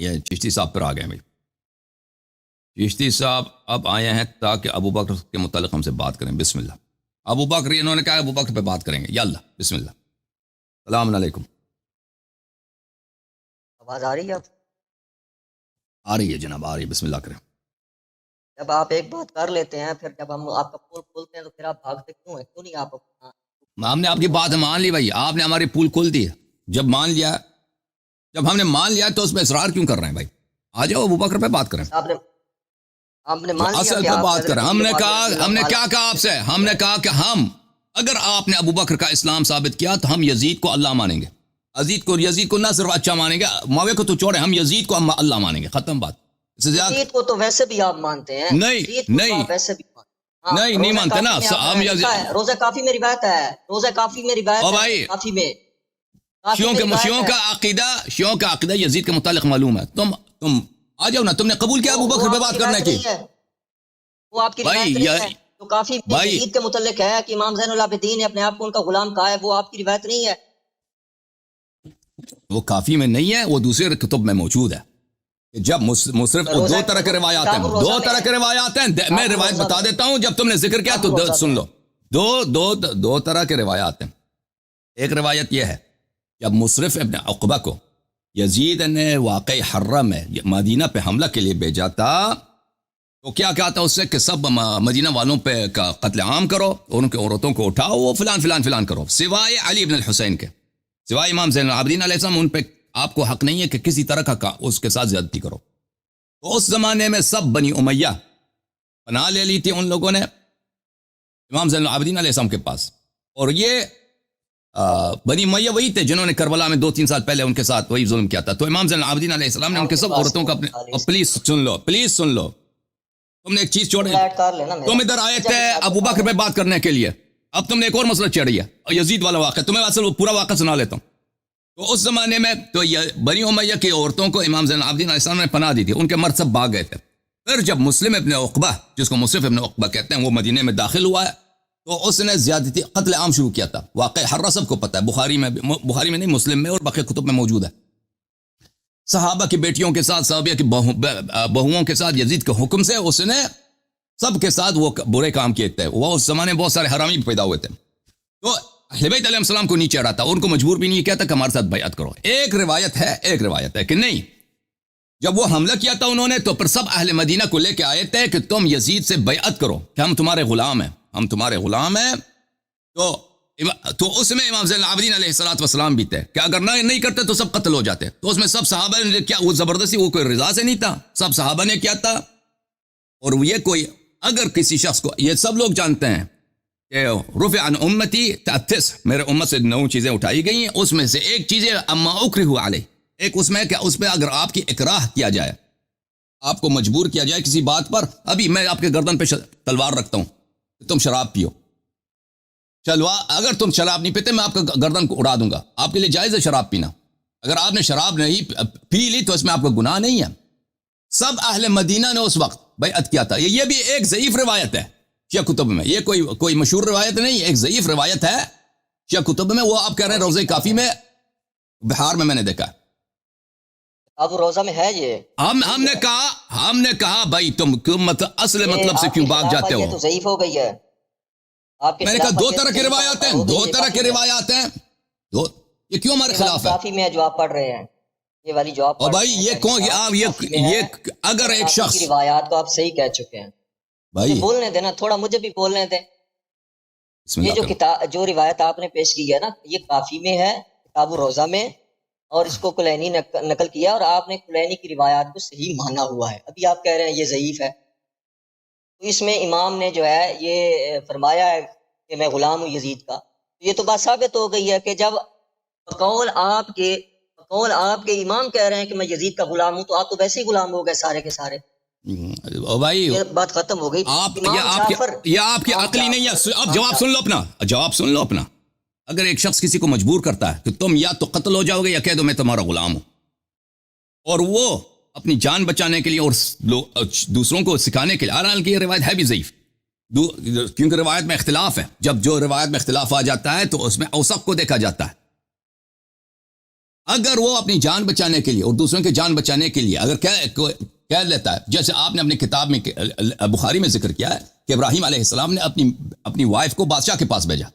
یہ چشتی صاحب پر آ گئے بھائی. چشتی صاحب اب آئے ہیں تاکہ ابو بکر کے متعلق ہم سے بات کریں. بسم اللہ. ابو بکر انہوں نے کہا ابو بکر پہ بات کریں گے. یا اللہ بسم اللہ. السلام علیکم. آواز آ رہی ہے؟ آ رہی ہے جناب, آ رہی ہے. بسم اللہ کریں. جب آپ ایک بات کر لیتے ہیں پھر جب ہم آپ کا پول کھولتے ہیں تو پھر آپ بھاگتے کیوں ہیں؟ کیوں نہیں آپ ہم نے آپ کی بات مان لی بھائی, آپ نے ہماری پول کھول دی. جب مان لیا, جب ہم نے مان لیا تو اس میں اصرار کیوں کر رہے ہیں بھائی؟ آ جاؤ ابو بکر پہ بات کریں. آپ نے مان لیا اصل کہ پہ آپ بات کریں. ہم نے کیا کہا آپ سے, ہم نے کہا کہ ہم اگر آپ نے ابو بکر کا اسلام ثابت کیا تو ہم یزید کو اللہ مانیں گے. یزید کو نہ صرف اچھا مانیں گے, معاویہ کو تو چھوڑے, ہم یزید کو اللہ مانیں گے. ختم بات. یزید کو تو ویسے بھی آپ مانتے ہیں. نہیں ویسے بھی نہیں مانتے نا ہم. روزہ کافی میں روایت ہے, روزہ کافی میں روایت ہے, کافی میں شیعوں کا عقیدہ یزید کے متعلق معلوم ہے. تم آ جاؤ نا, تم نے قبول کیا ابو بکر پہ بات کرنے کی؟ وہ آپ کی روایت نہیں ہے. تو کافی یزید کے متعلق ہے کہ امام زین العابدین نے اپنے آپ کو ان کا غلام کہا ہے, وہ آپ کی روایت نہیں ہے. وہ کافی میں نہیں ہے, وہ دوسرے کتب میں موجود ہے. جب مصرف دو طرح کے روایات ہیں, میں روایت بتا دیتا ہوں. جب تم نے ذکر کیا تو سن لو. دو طرح کے روایات ہیں. ایک روایت یہ ہے, جب مصرف ابن عقبہ کو یزید نے واقعی حرہ میں مدینہ پہ حملہ کے لیے بھیجا تھا تو کیا کہتا اس سے کہ سب مدینہ والوں پہ قتل عام کرو, اور ان کے عورتوں کو اٹھاؤ, وہ فلان فلان فلان کرو, سوائے علی بن الحسین کے, سوائے امام زین العابدین علیہ السلام, ان پہ آپ کو حق نہیں ہے کہ کسی طرح کا اس کے ساتھ زیادتی کرو. تو اس زمانے میں سب بنی امیہ پناہ لے لی تھی ان لوگوں نے امام زین العابدین علیہ السلام کے پاس. اور یہ بنی امیہ وہی تھے جنہوں نے کربلا میں 2-3 سال پہلے ان کے ساتھ وہی ظلم کیا تھا. تو امام زین العابدین علیہ السلام نے ان کے سب عورتوں کا اپنے پلیز سن لو, تم نے ایک چیز چھوڑی. تم ادھر آئے تھے ابو بکر پہ بات کرنے کے لیے, اب تم نے ایک اور مسئلہ چڑھی ہے, یزید والا واقعہ. تمہیں اصل وہ پورا واقعہ سنا لیتا ہوں. تو اس زمانے میں تو بنی امیہ کی عورتوں کو امام زین العابدین علیہ السلام نے پناہ دی تھی, ان کے مرد سب بھاگ گئے تھے. پھر جب مسلم ابن عقبہ, جس کو مصرف ابن عقبہ کہتے ہیں, وہ مدینے میں داخل ہوا ہے تو اس نے زیادتی قتل عام شروع کیا تھا. واقعہ حرہ سب کو پتہ ہے, بخاری میں نہیں, مسلم میں اور باقی کتب میں موجود ہے. صحابہ کی بیٹیوں کے ساتھ, صحابہ کی بہوؤں کے ساتھ یزید کے حکم سے اس نے سب کے ساتھ وہ برے کام کیے تھے. وہ اس زمانے بہت سارے حرامی پیدا ہوئے تھے. تو اہل بیت علیہ السلام کو نیچے رہا تھا, ان کو مجبور بھی نہیں کہتا کہ ہمارے ساتھ بیعت کرو. ایک روایت ہے کہ نہیں, جب وہ حملہ کیا تھا انہوں نے تو پھر سب اہل مدینہ کو لے کے آئے تھے کہ تم یزید سے بیعت کرو کہ ہم تمہارے غلام ہیں, تو اس میں امام زین العابدین علیہ السلام بھی تھے کہ اگر نہیں کرتے تو سب قتل ہو جاتے. تو اس میں سب صحابہ نے کیا, وہ زبردستی, وہ کوئی رضا سے نہیں تھا, سب صحابہ نے کیا تھا. اور یہ کوئی اگر کسی شخص کو, یہ سب لوگ جانتے ہیں کہ رفع عن امتی تأتس, میرے امت سے 9 چیزیں اٹھائی گئی ہیں, اس میں سے ایک چیز ہے اما اکرہ علیہ, ایک اس میں کہ اس پہ اگر آپ کی اکراہ کیا جائے, آپ کو مجبور کیا جائے کسی بات پر. ابھی میں آپ کے گردن پہ تلوار رکھتا ہوں, تم شراب پیو, اگر تم شراب نہیں پیتے میں آپ کا گردن کو اڑا دوں گا. آپ کے لیے جائز ہے شراب پینا. اگر آپ نے شراب نہیں پی لی تو اس میں آپ کا گناہ نہیں ہے. سب اہل مدینہ نے اس وقت بیعت کیا تھا. یہ بھی ایک ضعیف روایت ہے شیعہ کتب میں, یہ کوئی مشہور روایت نہیں, ایک ضعیف روایت ہے شیعہ کتب میں. وہ آپ کہہ رہے ہیں روضہ کافی میں, بہار میں نے دیکھا. اب روزہ میں ہے یہ. ہم نے کہا بھائی تم اصل مطلب سے کیوں بھاگ جاتے ہو؟ تو ضعیف ہو گئی ہے. میں نے کہا 2 طرح کی روایات ہیں, یہ کیوں ہمارے خلاف ہے؟ کافی میں جو آپ پڑھ رہے ہیں یہ والی جو آپ, اور بھائی یہ کون, آپ یہ اگر ایک شخص کی روایات کو آپ صحیح کہہ چکے ہیں بھائی, بولنے دینا تھوڑا, مجھے بھی بولنے دیں. یہ جو جو روایت آپ نے پیش کی ہے نا, یہ کافی میں ہے, کتاب روزہ میں, اور اس کو کلینی نقل کیا, اور آپ نے کلینی کی روایات کو صحیح مانا ہوا ہے. ابھی آپ کہہ رہے ہیں یہ ضعیف ہے. تو اس میں امام نے جو ہے یہ فرمایا ہے کہ میں غلام ہوں یزید کا. یہ تو بات ثابت ہو گئی ہے کہ جب قول آپ کے امام کہہ رہے ہیں کہ میں یزید کا غلام ہوں, تو آپ تو ویسے ہی غلام ہو گئے سارے کے سارے. بھائی یہ بات ختم ہو گئی. یہ آپ کی عقلی نہیں ہے. اب جواب سن لو اپنا. اگر ایک شخص کسی کو مجبور کرتا ہے کہ تم یا تو قتل ہو جاؤ گے یا کہہ دو میں تمہارا غلام ہوں, اور وہ اپنی جان بچانے کے لیے اور دوسروں کو سکھانے کے لیے, حالانکہ یہ روایت ہے بھی ضعیف کیونکہ روایت میں اختلاف ہے. جب جو روایت میں اختلاف آ جاتا ہے تو اس میں اوثق کو دیکھا جاتا ہے. اگر وہ اپنی جان بچانے کے لیے اور دوسروں کی جان بچانے کے لیے اگر کہہ لیتا ہے، جیسے آپ نے اپنی کتاب میں بخاری میں ذکر کیا ہے کہ ابراہیم علیہ السلام نے اپنی وائف کو بادشاہ کے پاس بھیجا،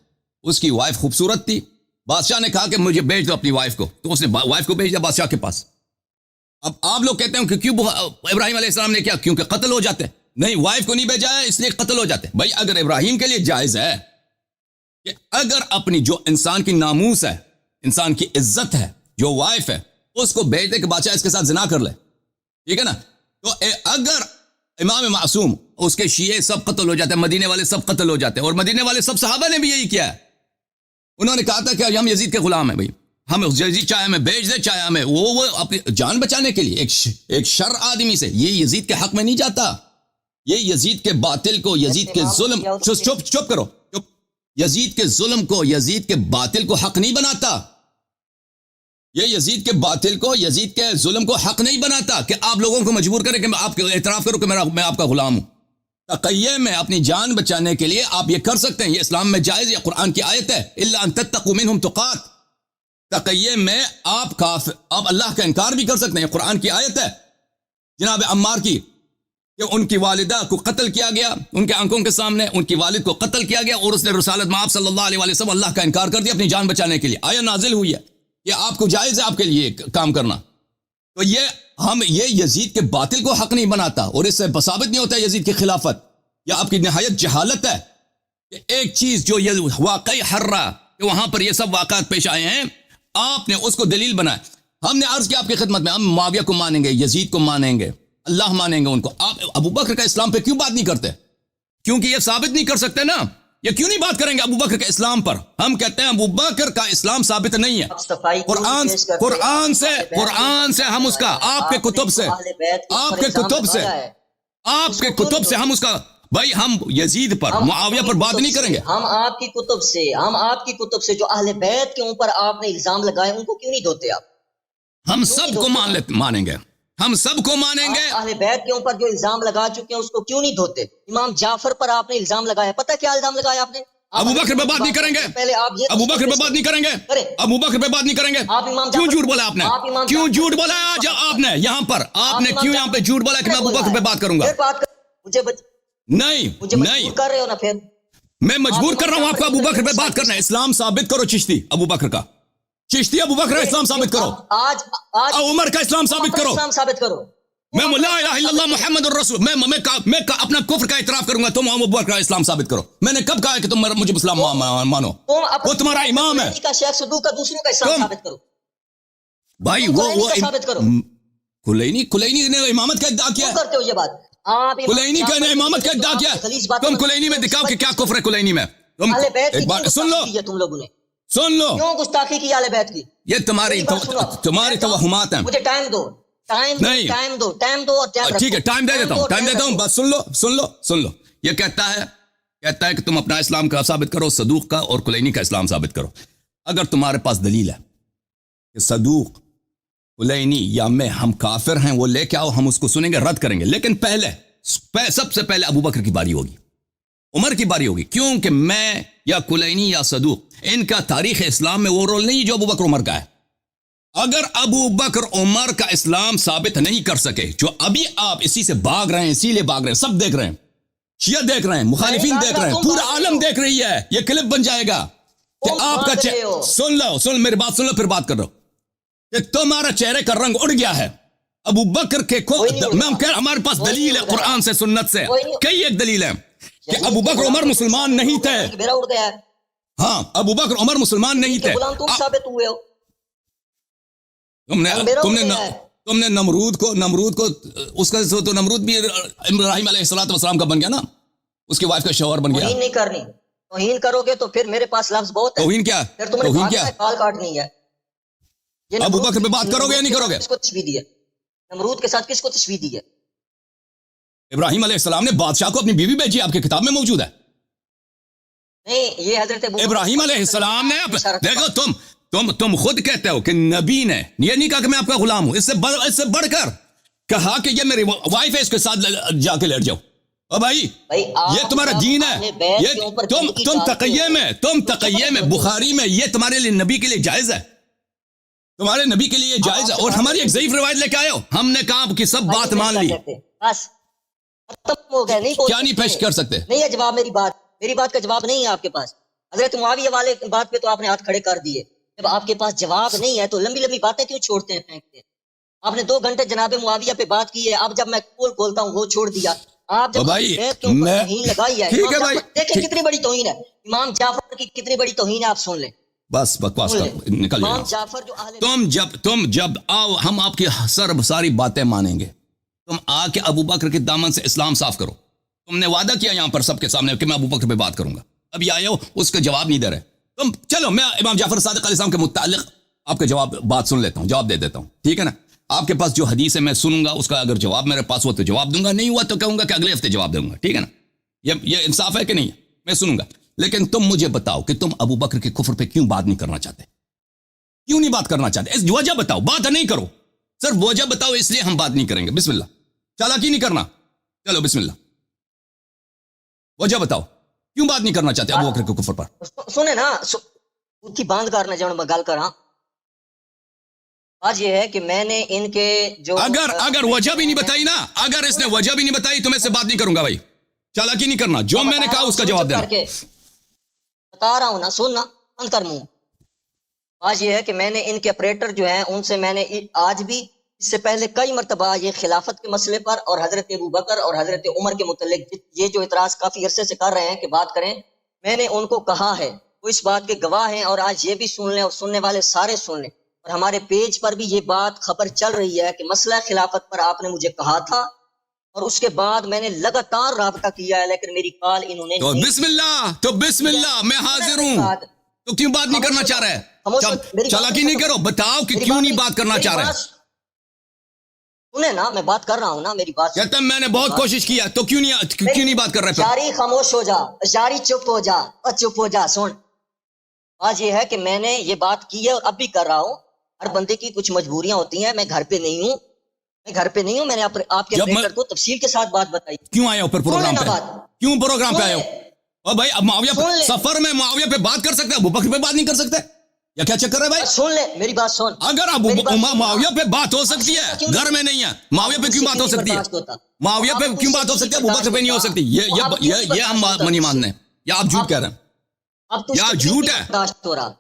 اس کی وائف خوبصورت تھی، بادشاہ نے کہا کہ مجھے بھیج دو اپنی وائف کو، تو اس نے وائف کو بھیج دیا بادشاہ کے پاس۔ اب آپ لوگ کہتے ہیں کہ کیوں ابراہیم علیہ السلام نے کیا؟ کیونکہ قتل ہو جاتے، نہیں وائف کو نہیں بھیجا ہے اس لیے قتل ہو جاتے۔ بھائی اگر ابراہیم کے لیے جائز ہے کہ اگر اپنی جو انسان کی ناموس ہے، انسان کی عزت ہے، جو وائف ہے، اس کو بھیج دے کہ بادشاہ اس کے ساتھ زنا کر لے، ٹھیک ہے نا، تو اگر امام معصوم اس کے شیعہ سب قتل ہو جاتے ہیں، مدینے والے سب قتل ہو جاتے ہیں، اور مدینے والے سب صحابہ نے بھی یہی کیا ہے، انہوں نے کہا تھا کہ ہم یزید کے غلام ہیں، بھائی ہم یزید چاہے ہمیں بھیج دے چاہے ہمیں، وہ اپنی جان بچانے کے لیے ایک شر آدمی سے، یہ یزید کے حق میں نہیں جاتا، یہ یزید کے باطل کو، یزید کے ظلم، چپ کرو، یزید کے ظلم کو، یزید کے باطل کو حق نہیں بناتا، یہ یزید کے باطل کو، یزید کے ظلم کو حق نہیں بناتا کہ آپ لوگوں کو مجبور کریں کہ آپ اعتراف کرو کہ میں آپ کا غلام ہوں۔ تقیہ میں اپنی جان بچانے کے لیے آپ یہ کر سکتے ہیں، یہ اسلام میں جائز، یہ قرآن کی آیت ہے، الا ان تتقوا منهم تقات۔ تقیہ میں آپ اللہ کا انکار بھی کر سکتے ہیں، قرآن کی آیت ہے جناب عمار کی کہ ان کی والدہ کو قتل کیا گیا، ان کے آنکھوں کے سامنے ان کی والد کو قتل کیا گیا، اور اس نے رسالت میں آپ صلی اللہ علیہ وسلم اللہ کا انکار کر دیا اپنی جان بچانے کے لیے، آیت نازل ہوئی ہے، یہ آپ کو جائز ہے آپ کے لیے کام کرنا۔ تو یہ یزید کے باطل کو حق نہیں بناتا، اور اس سے ثابت نہیں ہوتا یزید کی خلافت، یا آپ کی نہایت جہالت ہے کہ ایک چیز جو یہ واقعی حرہ کہ وہاں پر یہ سب واقعات پیش آئے ہیں، آپ نے اس کو دلیل بنایا۔ ہم نے عرض کیا آپ کی خدمت میں، ہم معاویہ کو مانیں گے، یزید کو مانیں گے، اللہ مانیں گے ان کو، آپ ابو بکر کا اسلام پہ کیوں بات نہیں کرتے؟ کیونکہ یہ ثابت نہیں کر سکتے نا، یہ کیوں نہیں بات کریں گے ابو بکر کے اسلام پر؟ ہم کہتے ہیں ابو بکر کا اسلام ثابت نہیں ہے، قرآن سے ہم اس کا، آپ کے کتب سے ہم اس کا، بھائی ہم یزید پر، معاویہ پر بات نہیں کریں گے، ہم آپ کی کتب سے جو اہل بیت کے اوپر آپ نے الزام لگائے ان کو کیوں نہیں دھوتے آپ؟ ہم سب کو مانیں گے، ہم سب کو مانیں گے۔ اہل بیت کے اوپر جو الزام لگا چکے ہیں اس کو کیوں نہیں دھوتے؟ امام جعفر پر آپ نے الزام لگایا، پتہ کیا الزام لگایا آپ نے؟ ابو بکر پہ بات نہیں کریں گے، پہلے آپ یہ ابو بکر پہ بات نہیں کریں گے، ابو بکر پہ بات نہیں کریں گے، کیوں جھوٹ بولا آپ نے؟ کیوں جھوٹ بولا آج آپ نے یہاں پر؟ آپ نے کیوں یہاں پہ جھوٹ بولا کہ میں ابو بکر پہ بات کروں گا؟ نہیں کر رہے ہو نا، پھر میں مجبور کر رہا ہوں آپ کو ابو بکر پہ بات کرنا ہے۔ اسلام ثابت کرو چشتی ابو بکر کا، چشتی ابو بکر کا اسلام ثابت کرو، آج عمر کا اسلام ثابت کرو، اسلام ثابت کرو، میں لا الہ الا اللہ محمد الرسول، میں اپنا کفر کا اعتراف کروں گا، تم ابو بکر کا اسلام ثابت کرو۔ میں نے کب کہا ہے کہ تم مجھے اسلام مانو؟ وہ تمہارا امام ہے، شیخ صدوق کا دوسروں کا اسلام ثابت کرو بھائی، وہ ثابت کرو۔ کلینی نے امامت کا ادعا کیا ہے، کرتے ہو یہ بات آپ، کلینی کا نے امامت کا ادعا کیا ہے، تم کلینی میں دکھاؤ کہ کیا کفر ہے کلینی میں، تم ایک بار سن لو، تم لوگوں نے سن لو، کیوں گستاخی کی اہل بیت کی؟ یہ تمہاری توہمات ہیں۔ مجھے ٹائم دو اور ٹھیک ہے، ٹائم دے دیتا ہوں، بس سن لو۔ یہ کہتا ہے کہ تم اپنا اسلام کا ثابت کرو، صدوق کا اور کلینی کا اسلام ثابت کرو۔ اگر تمہارے پاس دلیل ہے کہ صدوق، کلینی یا میں ہم کافر ہیں، وہ لے کے آؤ، ہم اس کو سنیں گے، رد کریں گے، لیکن سب سے پہلے ابو بکر کی باری ہوگی، عمر کی باری ہوگی، کیونکہ میں یا کلینی یا صدوق، ان کا تاریخ اسلام میں وہ رول نہیں جو ابو بکر عمر کا ہے۔ اگر ابو بکر عمر کا اسلام ثابت نہیں کر سکے، جو ابھی آپ اسی سے بھاگ رہے ہیں، اسی لیے بھاگ رہے ہیں، سب دیکھ رہے ہیں، شیعہ دیکھ رہے ہیں، مخالفین دیکھ رہے ہیں، پورا عالم دیکھ رہی ہے، یہ کلپ بن جائے گا کہ آپ کا سن میری بات سن لو، پھر بات کر رہا ہوں کہ تمہارا چہرے کا رنگ اڑ گیا ہے ابو بکر کے ہمارے پاس دلیل ہے قرآن سے، سنت سے، کئی ایک دلیل ہے کہ ابو بکر عمر مسلمان نہیں تھے۔ ہاں، ابو بکر عمر مسلمان نہیں تھے۔ تم نے نمرود کو اس کا تو نمرود بھی ابراہیم علیہ السلام کا بن گیا نا، اس کی وائف کا شوہر بن گیا۔ توہین نہیں کرنی، توہین کرو گے تو پھر میرے پاس لفظ بہت ہے۔ توہین کیا؟ توہین کیا؟ کال کاٹنی ہے۔ ابو بکر پہ بات کرو گے یا نہیں کرو گے؟ کس کو تشبیہ دی ہے نمرود کے ساتھ؟ کس کو تشبیہ دی ہے؟ ابراہیم علیہ السلام نے بادشاہ کو اپنی بیوی بھیجی، آپ کی کتاب میں موجود ہے۔ نہیں، یہ حضرت ابراہیم علیہ السلام نے، دیکھو تم خود کہتے ہو کہ نبی نے یہ نہیں کہا کہ میں آپ کا غلام ہوں، اس سے بڑھ کر کہا کہ یہ میری وائف ہے، اس کے ساتھ جا کے لیٹ جاؤ۔ او بھائی، یہ تمہارا دین ہے، یہ تم تقیہ میں بخاری میں یہ تمہارے لیے نبی کے لیے جائز ہے؟ تمہارے نبی کے لیے جائز ہے، اور ہماری ایک ضعیف روایت لے کے آئے ہو. ہم نے کہا کہ سب بات مان لی. بس ختم ہو گیا. نہیں کیا نہیں پیش کر سکتے؟ نہیں ہے جواب. میری بات کا جواب نہیں ہے آپ کے پاس. حضرت معاویہ والے بات پہ تو آپ نے ہاتھ کھڑے کر دیے. جب آپ کے پاس جواب نہیں ہے تو لمبی لمبی باتیں کیوں چھوڑتے ہیں، پھینکتے ہیں؟ آپ نے 2 گھنٹے جناب معاویہ پہ بات کی ہے. اب جب میں کھولتا ہوں وہ چھوڑ دیا. آپ جب توہین لگائی ہے، دیکھیں کتنی بڑی توہین ہے. امام جعفر کی کتنی بڑی توہین ہے، آپ سن لیں. بس بکواس کر نکل امام جعفر جو تم جب آؤ ہم آپ کی ساری باتیں مانیں گے. تم آ کے ابو بکر کے دامن سے اسلام صاف کرو. تم نے وعدہ کیا یہاں پر سب کے سامنے کہ میں ابو بکر پہ بات کروں گا. ابھی آئے ہو اس کا جواب نہیں دے رہے تم. چلو میں امام جعفر صادق علیہ السلام کے متعلق آپ کا بات سن لیتا ہوں، جواب دے دیتا ہوں، ٹھیک ہے نا. آپ کے پاس جو حدیث ہے میں سنوں گا، اس کا اگر جواب میرے پاس ہوا تو جواب دوں گا، نہیں ہوا تو کہوں گا کہ اگلے ہفتے جواب دوں گا، ٹھیک ہے نا. یہ انصاف ہے کہ نہیں؟ میں سنوں گا. لیکن تم مجھے بتاؤ کہ تم ابو بکر کے کفر پہ کیوں بات نہیں کرنا چاہتے؟ کیوں نہیں بات کرنا چاہتے؟ اس وجہ بتاؤ. بات نہیں کرو، صرف وجہ بتاؤ. اس لیے ہم بات نہیں کریں گے. بسم اللہ. چالاکی نہیں کرنا. چلو بسم اللہ. وجہ بتاؤ کیوں بات نہیں کرنا چاہتے ابو بکر کے کفر پر؟ سنے نا کی باندھ کرنا جب میں گل کراں. آج یہ ہے کہ میں نے ان کے جو اگر وجہ بھی نہیں بتائی نا، اگر اس نے وجہ بھی نہیں بتائی تو میں سے بات نہیں کروں گا بھائی. چالاکی نہیں کرنا. جو میں نے کہا اس کا جواب دینا. بتا رہا ہوں نا، سننا بند کر منہ. آج یہ ہے کہ میں نے ان کے آپریٹر جو ہیں ان سے میں نے آج بھی اس سے پہلے کئی مرتبہ یہ خلافت کے مسئلے پر اور حضرت ابو بکر اور حضرت عمر کے متعلق یہ جو اعتراض کافی عرصے سے کر رہے ہیں کہ بات کریں، میں نے ان کو کہا ہے، وہ اس بات کے گواہ ہیں. اور آج یہ بھی سن لیں اور سننے والے سارے سن لیں. اور ہمارے پیج پر بھی یہ بات خبر چل رہی ہے کہ مسئلہ خلافت پر آپ نے مجھے کہا تھا اور اس کے بعد میں نے لگاتار رابطہ کیا ہے، لیکن میری کال انہوں نے تو بسم اللہ میں حاضر ہوں. تو کیوں بات نہیں کرنا چاہ رہے ہیں؟ چالاکی نہیں کرو. بتاؤ کہ کیوں نہیں بات کرنا چاہ رہے ہیں. سنیں نا، میں بات کر رہا ہوں نا، میری بات کہتا میں نے بہت کوشش کیا تو کیوں نہیں بات کر رہے؟ جاری خاموش ہو جا، جاری چپ ہو جا، اور چپ ہو جا. سن، آج یہ ہے کہ میں نے یہ بات کی ہے اور اب بھی کر رہا ہوں. ہر بندے کی کچھ مجبوریاں ہوتی ہیں. میں گھر پہ نہیں ہوں. میں نے آپ کے آپریٹر کو تفصیل کے ساتھ بات بتائی. کیوں آئے ہو پھر پروگرام پہ؟ کیوں پروگرام پہ آئے ہو؟ اور بھائی اب معاویہ سفر میں معاویہ پہ بات کر سکتے ہیں، ابو بکر پہ بات نہیں کر سکتے؟ یا کیا چکر ہے بھائی؟ سن لے میری بات سن. اگر ابو معاویہ پہ بات ہو سکتی ہے، گھر میں نہیں ہے، معاویہ پہ کیوں بات ہو سکتی ہے؟ معاویہ پہ کیوں بات ہو سکتی ہے، ابو بکر پہ نہیں ہو سکتی؟ یہ ہم نہیں ماننے. یا آپ جھوٹ کہہ رہے ہیں؟ یا جھوٹ ہے؟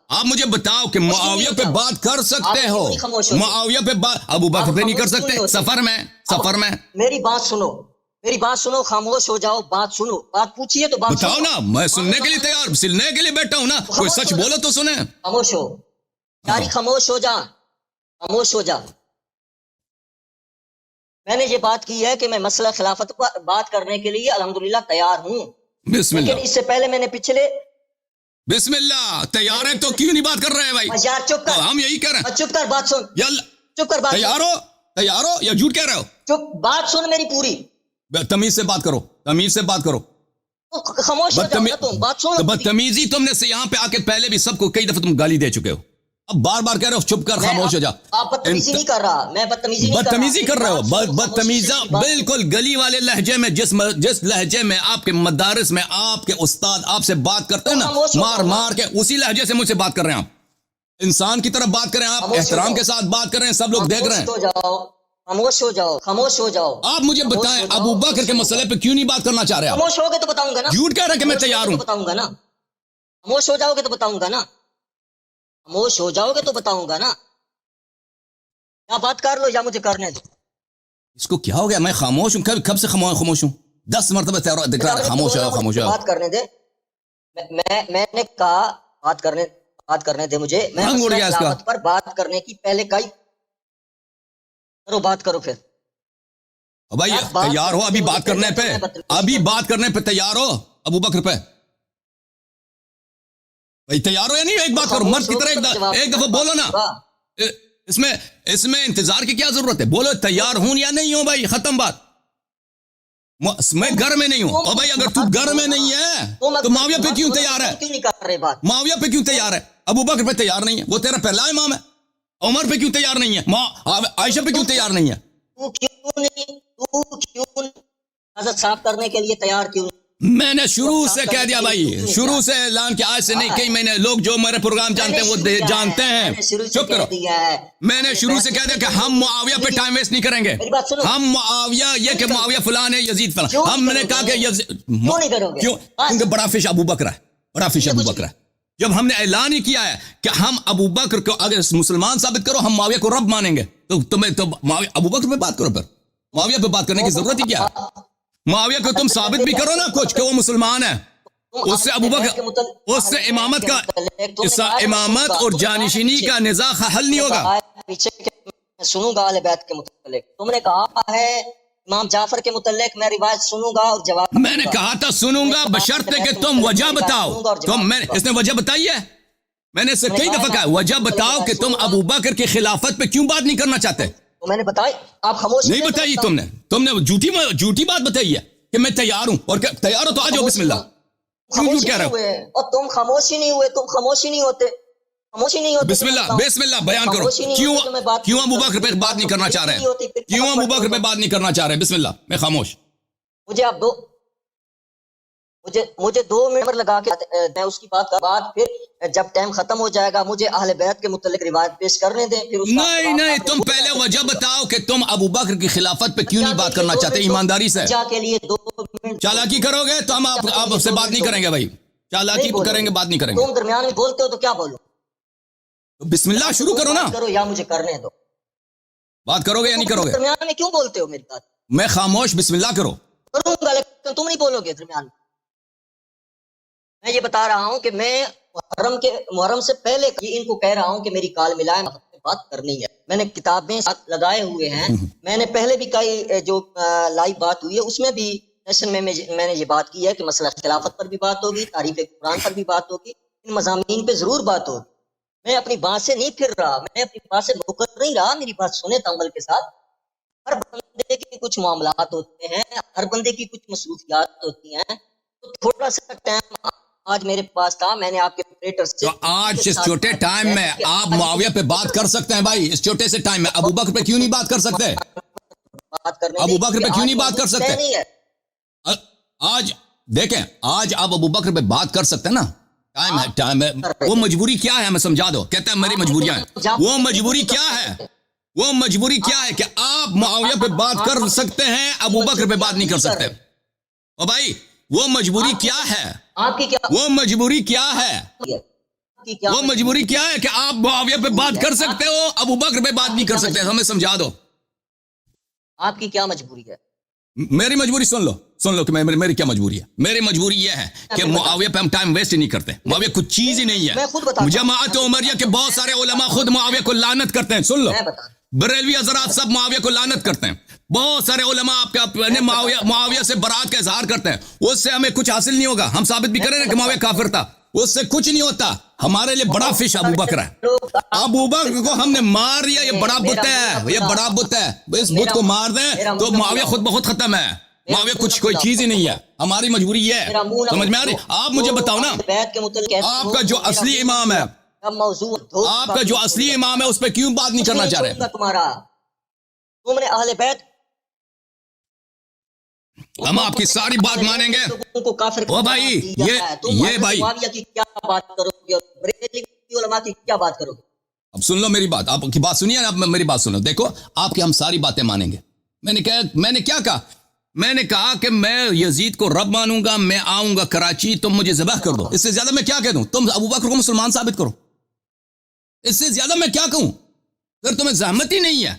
آپ مجھے بتاؤ کہ معاویہ پہ بات کر سکتے ہو، معاویہ پہ بات ابو بکر پہ نہیں کر سکتے؟ سفر میں میری بات سنو، خاموش ہو جاؤ. بات سنو، بات پوچھیے تو بات بتاؤ نا. میں سننے کے لیے تیار، سننے کے لیے بیٹھا ہوں نا. کوئی سچ بولو تو سنیں. خاموش ہو جاری، خاموش ہو جا. میں نے یہ بات کی ہے کہ میں مسئلہ خلافت پر بات کرنے کے لیے الحمدللہ تیار ہوں. بسم اللہ. لیکن اس سے پہلے میں نے پچھلے بسم اللہ. تیار ہیں تو کیوں نہیں بات کر رہے ہیں بھائی؟ یار چپ کر. ہم یہی کہہ رہے ہیں. چپ کر، بات سن. چپ کر، بات. تیار ہو یا جھوٹ کہہ رہے ہو؟ چپ، بات سن میری پوری. تمیز سے بات کرو. خاموش ہو جاؤ تم. بات سن. بدتمیزی تم نے یہاں پہ آ کے پہلے بھی سب کو کئی دفعہ تم گالی دے چکے ہو. اب بار بار کہہ رہے ہو چپ کر، خاموش ہو جا. آپ بدتمیزی نہیں کر رہا، میں بدتمیزی کر رہے ہو. بدتمیزہ بالکل گلی والے لہجے میں، جس لہجے میں آپ کے مدارس میں آپ کے استاد آپ سے بات کرتے ہیں نا، مار کے اسی لہجے سے مجھ سے بات کر رہے ہیں. آپ انسان کی طرف بات کریں، آپ احترام کے ساتھ بات کر رہے ہیں، سب لوگ دیکھ رہے ہیں. خاموش ہو جاؤ. آپ مجھے بتائیں ابو بکر کے مسئلے پہ کیوں نہیں بات کرنا چاہ رہے؟ خاموش ہو گے تو بتاؤں گا نا. جھوٹ کہہ رہے ہیں کہ میں تیار ہوں. بتاؤں گا نا. خاموش ہو جاؤ گے تو بتاؤں گا نا. خاموش ہو جاؤ گے تو بتاؤں گا نا. یا بات کر لو یا مجھے کرنے دو. اس کو کیا ہو گیا؟ میں خاموش ہوں. کب سے خاموش ہوں؟ 10 مرتبہ دکھ رہا ہے خاموش ہو. بات کرنے دے. میں نے کہا بات کرنے دے مجھے. میں خلافت پر بات کرنے کی پہلے بات کرو پھر. بھائی تیار ہو ابھی بات کرنے پہ تیار ہو ابو بکر پہ؟ بھائی تیار ہو یا نہیں؟ ایک بات کرو، مرد کی طرح ایک دفعہ بولو نا. اس میں انتظار کی کیا ضرورت ہے؟ بولو تیار ہوں یا نہیں ہوں بھائی، ختم بات. میں گھر میں نہیں ہوں. اور بھائی اگر تو گھر میں نہیں ہے تو معاویہ پہ کیوں تیار ہے؟ معاویہ پہ کیوں تیار ہے؟ ابو بکر پہ تیار نہیں ہے، وہ تیرا پہلا امام ہے. عمر پہ کیوں تیار نہیں ہے؟ عائشہ پہ کیوں تیار نہیں ہے؟ تو کیوں حضرت صاف کرنے کے لیے تیار کیوں؟ میں نے شروع سے کہہ دیا بھائی، شروع سے اعلان کیا، آج سے نہیں، کئی مہینے لوگ جو ہمارے پروگرام جانتے ہیں وہ جانتے ہیں. چپ کرو. میں نے شروع سے کہہ دیا کہ ہم معاویہ پہ ٹائم ویسٹ نہیں کریں گے. ہم معاویہ، یہ کہ معاویہ فلان ہے، یزید فلان، ہم نے کہا کہ کیوں؟ کیونکہ بڑا فش ابو بکر ہے، بڑا فش ابو بکر ہے. جب ہم نے اعلان ہی کیا ہے کہ ہم ابو بکر کو اگر مسلمان ثابت کرو، ہم معاویہ کو رب مانیں گے، تو تمہیں تو ابو بکر پہ بات کرو. پھر معاویہ پہ بات کرنے کی ضرورت ہی کیا؟ معاویہ کو تم ثابت بھی کرو نا کچھ کہ وہ مسلمان ہے. اس سے ابو بکر، اس سے امامت کا، امامت اور جانشینی کا نزاع حل نہیں ہوگا. سنوں گا اہل بیت کے متعلق. تم نے کہا ہے امام جعفر کے متعلق میں روایت سنوں گا اور جواب. میں نے کہا تھا سنوں گا بشرط کہ تم وجہ بتاؤ. تم، میں اس نے وجہ بتائی ہے، میں نے اس سے کئی دفعہ کہا وجہ بتاؤ کہ تم ابو بکر کی خلافت پہ کیوں بات نہیں کرنا چاہتے. میں نے بتائی، آپ خاموش نہیں بتائی. تم نے جھوٹی بات بتائی ہے کہ میں تیار ہوں، اور تیار ہو تو آ جاؤ بسم اللہ. کیوں جھوٹ کہہ رہے ہو؟ اور تم خاموش ہی نہیں ہوئے، تم خاموش ہی نہیں ہوتے، خاموش ہی نہیں ہوتے. بسم اللہ، بسم اللہ بیان کرو. کیوں ابو بکر پہ بات نہیں کرنا چاہ رہے ہیں؟ کیوں ابو بکر پہ بات نہیں کرنا چاہ رہے ہیں؟ بسم اللہ. میں خاموش. مجھے آپ مجھے 2 منٹ لگا کے میں اس کی بات کا بعد پھر جب ٹائم ختم ہو جائے گا مجھے اہل بیت کے متعلق روایت پیش کرنے دیں. پھر نہیں، تم پہلے وجہ بتاؤ کہ تم ابو بکر کی خلافت پہ کیوں نہیں بات کرنا چاہتے ایمانداری سے. کے لیے 2 منٹ چالاکی کرو گے تو ہم آپ سے بات نہیں کریں گے بھائی. چالاکی کریں گے، بات نہیں کریں گے. تم درمیان میں بولتے ہو تو کیا بولو؟ بسم اللہ شروع کرو نا. کرو یا مجھے کرنے دو. بات کرو گے یا نہیں کرو گے؟ درمیان میں کیوں بولتے ہو میری بات؟ میں خاموش. بسم اللہ کرو. کروں گا لیکن تم نہیں بولو گے درمیان میں. میں یہ بتا رہا ہوں کہ میں محرم سے پہلے ان کو کہہ رہا ہوں کہ میری کال ملائے، بات کرنی ہے. میں نے کتابیں ساتھ لگائے ہوئے ہیں. میں نے پہلے بھی کئی جو لائیو بات ہوئی ہے اس میں بھی سیشن میں نے یہ بات کی ہے کہ مسئلہ خلافت پر بھی بات ہوگی، تعریف قرآن پر بھی بات ہوگی، ان مضامین پہ ضرور بات ہوگی. میں اپنی بات سے نہیں پھر رہا، میں اپنی بات سے مکر نہیں رہا. میری بات سنے تامل کے ساتھ. ہر بندے کے کچھ معاملات ہوتے ہیں، ہر بندے کی کچھ مصروفیات ہوتی ہیں. تو تھوڑا سا ٹائم آج میرے پاس تھا، میں نے آپ کے آپریٹر سے، تو آج اس چھوٹے ٹائم میں آپ معاویہ پہ بات کر سکتے ہیں بھائی. اس چھوٹے سے ٹائم میں ابو بکر پہ کیوں نہیں بات کر سکتے؟ ابو بکر پہ کیوں نہیں بات کر سکتے؟ آج دیکھیں، آج آپ ابو بکر پہ بات کر سکتے ہیں نا. ٹائم ہے. وہ مجبوری کیا ہے ہمیں سمجھا دو. کہتے ہیں میری مجبوریاں ہیں. وہ مجبوری کیا ہے؟ وہ مجبوری کیا ہے کہ آپ معاویہ پہ بات کر سکتے ہیں، ابو بکر پہ بات نہیں کر سکتے؟ او بھائی وہ مجبوری کیا ہے؟ وہ مجبوری کیا ہے؟ وہ مجبوری کیا ہے کہ آپ معاویہ پہ بات کر سکتے ہو، ابو بکر پہ بات نہیں کر سکتے؟ ہمیں سمجھا دو. آپ کی کیا مجبوری ہے؟ میری مجبوری سن لو کہ میری کیا مجبوری ہے. میری مجبوری یہ ہے کہ معاویہ پہ ہم ٹائم ویسٹ ہی نہیں کرتے. معاویہ کچھ چیز ہی نہیں ہے. جماعت عمریہ کے بہت سارے علماء خود معاویہ کو لعنت کرتے ہیں. سن لو، بریلوی حضرات سب معاویہ کو لعنت کرتے ہیں. بہت سارے علماء آپ کے معاویہ سے برات کا اظہار کرتے ہیں. اس سے ہمیں کچھ حاصل نہیں ہوگا. ہم ثابت بھی کریں کہ معاویہ کافر تھا، اس سے کچھ نہیں ہوتا. ہمارے لیے بڑا فش ابو بکر ہے. ابو بکر کو ہم نے مار دیا، یہ بڑا بت ہے، یہ بڑا بت ہے. اس بت کو مار دیں تو معاویہ خود بخود ختم ہے. معاویہ کچھ کوئی چیز ہی نہیں ہے. ہماری مجبوری یہ ہے. سمجھ میں آ رہی؟ آپ مجھے بتاؤ نا، آپ کا جو اصلی امام ہے، آپ کا جو اصلی امام ہے اس پہ کیوں بات نہیں کرنا چاہ رہے؟ تم نے اہل بیت، ہم آپ کی ساری بات مانیں گے. او بھائی یہ بھائی کی کیا بات کرو گے، بریلوی علماء کی کیا بات کرو گے؟ اب سن لو میری بات. آپ کی بات سنیے نا، اب میری بات سنو. دیکھو آپ کی ہم ساری باتیں مانیں گے. میں نے کیا کہا؟ میں نے کہا کہ میں یزید کو رب مانوں گا. میں آؤں گا کراچی، تم مجھے ذبح کر دو. اس سے زیادہ میں کیا کہہ دوں؟ تم ابو بکر کو مسلمان ثابت کرو. اس سے زیادہ میں کیا کہوں؟ پھر تمہیں زحمت ہی نہیں ہے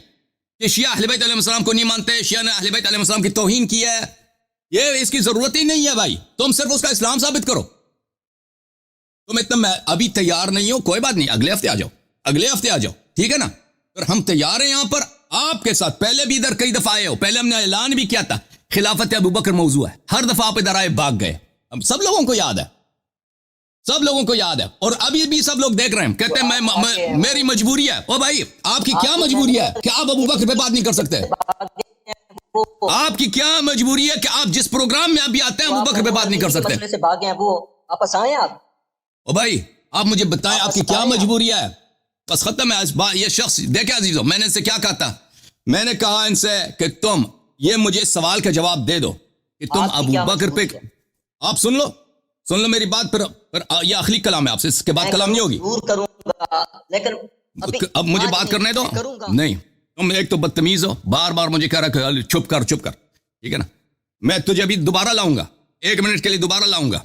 کہ شیعہ اہل بیت علیہ السلام کو نہیں مانتے، شیعہ نے اہل بیت علیہ السلام کی توہین کی ہے. یہ اس کی ضرورت ہی نہیں ہے بھائی. تم صرف اس کا اسلام ثابت کرو. تم اتنا ابھی تیار نہیں ہو، کوئی بات نہیں، اگلے ہفتے آ جاؤ، اگلے ہفتے آ جاؤ، ٹھیک ہے نا؟ پھر ہم تیار ہیں یہاں پر آپ کے ساتھ. پہلے بھی ادھر کئی دفعہ آئے ہو، پہلے ہم نے اعلان بھی کیا تھا خلافت ابو بکر موضوع ہے. ہر دفعہ آپ ادھر آئے بھاگ گئے. اب سب لوگوں کو یاد ہے، سب لوگوں کو یاد ہے، اور ابھی بھی سب لوگ دیکھ رہے ہیں. کہتے ہیں میری مجبوری ہے. او بھائی آپ کی کیا مجبوری ہے کہ آپ ابو بکر پہ بات نہیں کر سکتے؟ آپ کی کیا مجبوری ہے کہ آپ جس پروگرام میں ابھی آتے ہیں ابو بکر پہ بات نہیں کر سکتے؟ سے بھاگے ہیں وہ واپس آئے آپ. او بھائی آپ مجھے بتائیں آپ کی کیا مجبوری ہے؟ بس ختم ہے. یہ شخص دیکھیں عزیزو، میں نے ان سے کیا کہا تھا؟ میں نے کہا ان سے کہ تم یہ مجھے اس سوال کا جواب دے دو کہ تم ابو بکر پہ آپ سن لو میری بات، پھر یہ آخری کلام ہے آپ سے، اس کے بعد کلام نہیں ہوگی. ضرور کروں گا، لیکن اب مجھے بات کرنے دو. نہیں، تم ایک تو بدتمیز ہو، بار بار مجھے کہہ رہا کہ چپ کر، ٹھیک ہے نا. میں تجھے ابھی دوبارہ لاؤں گا، 1 منٹ کے لیے دوبارہ لاؤں گا.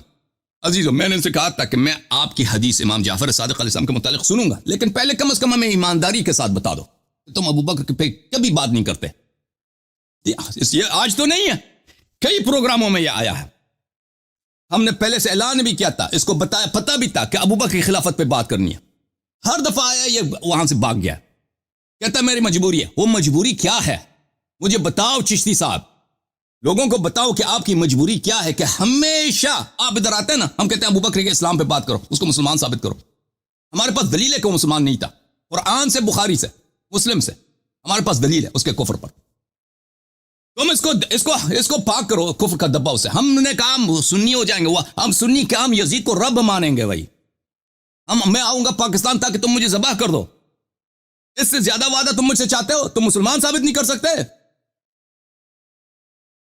عزیزو، میں نے ان سے کہا تھا کہ میں آپ کی حدیث امام جعفر صادق علیہ السلام کے متعلق سنوں گا، لیکن پہلے کم از کم ہمیں ایمانداری کے ساتھ بتا دو کہ تم ابوبکر پہ کبھی بات نہیں کرتے. یہ آج تو نہیں ہے، کئی پروگراموں میں یہ آیا ہے. ہم نے پہلے سے اعلان بھی کیا تھا، اس کو بتایا، پتہ بھی تھا کہ ابوبکر کی خلافت پہ بات کرنی ہے. ہر دفعہ آیا یہ وہاں سے بھاگ گیا، کہتا ہے میری مجبوری ہے. وہ مجبوری کیا ہے مجھے بتاؤ چشتی صاحب، لوگوں کو بتاؤ کہ آپ کی مجبوری کیا ہے. کہ ہمیشہ آپ ادھر آتے ہیں نا، ہم کہتے ہیں ابوبکر کے اسلام پہ بات کرو، اس کو مسلمان ثابت کرو. ہمارے پاس دلیل ہے کہ وہ مسلمان نہیں تھا، قرآن سے، بخاری سے، مسلم سے ہمارے پاس دلیل ہے اس کے کفر پر. تم اس کو پاک کرو کفر کا دبا سے. ہم نے کہا ہم سنی ہو جائیں گے، ہم سنی کہ ہم یزید کو رب مانیں گے. بھائی میں آؤں گا پاکستان تاکہ تم مجھے ذبح کر دو. اس سے زیادہ وعدہ تم مجھ سے چاہتے ہو؟ تم مسلمان ثابت نہیں کر سکتے.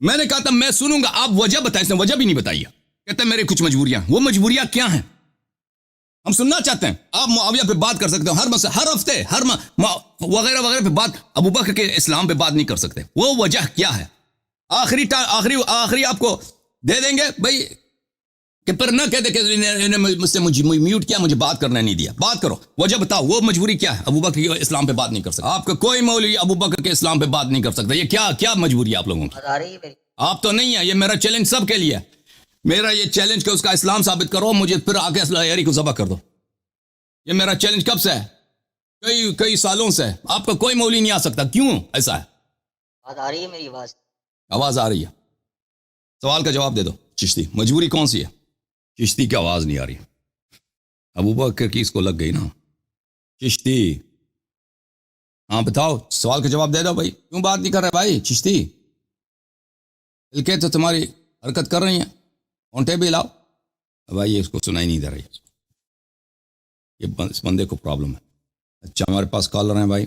میں نے کہا تھا میں سنوں گا، آپ وجہ بتائیں. اس نے وجہ بھی نہیں بتائی ہے، کہتے ہیں میرے کچھ مجبوریاں. وہ مجبوریاں کیا ہیں ہم سننا چاہتے ہیں. آپ معاویہ پہ بات کر سکتے ہو ہر ہفتے، وغیرہ وغیرہ پہ بات، ابوبکر کے اسلام پہ بات نہیں کر سکتے. وہ وجہ کیا ہے؟ آخری آپ کو دے دیں گے بھائی، کہ پھر نہ کہتے کہ انہیں مجھ سے میوٹ کیا، مجھے بات کرنے نہیں دیا. بات کرو، وجہ بتاؤ، وہ مجبوری کیا ہے؟ ابوبکر کے اسلام پہ بات نہیں کر سکتا. آپ کا کوئی مولوی ابوبکر کے اسلام پہ بات نہیں کر سکتا. یہ کیا مجبوری ہے آپ لوگوں کی؟ آپ تو نہیں ہے. یہ میرا چیلنج سب کے لیے ہے. میرا یہ چیلنج کہ اس کا اسلام ثابت کرو، مجھے پھر آگے اسلحہ کو ذبح کر دو. یہ میرا چیلنج کب سے ہے؟ کئی سالوں سے. آپ کا کوئی مولوی نہیں آ سکتا. کیوں ایسا ہے؟ آ رہی ہے میری آواز آ رہی ہے. سوال کا جواب دے دو. چشتی مجبوری کون سی ہے؟ چشتی کی آواز نہیں آ رہی. ابوبکر کی اس کو لگ گئی نا. چشتی ہاں بتاؤ، سوال کا جواب دے دو بھائی. کیوں بات نہیں کر رہے بھائی؟ چشتی ہلکے تو تمہاری حرکت کر رہی ہیں، اونٹے بھی لاؤ. بھائی اس کو سنائی نہیں دے رہی، یہ اس بندے کو پرابلم ہے. اچھا ہمارے پاس کالر ہیں بھائی.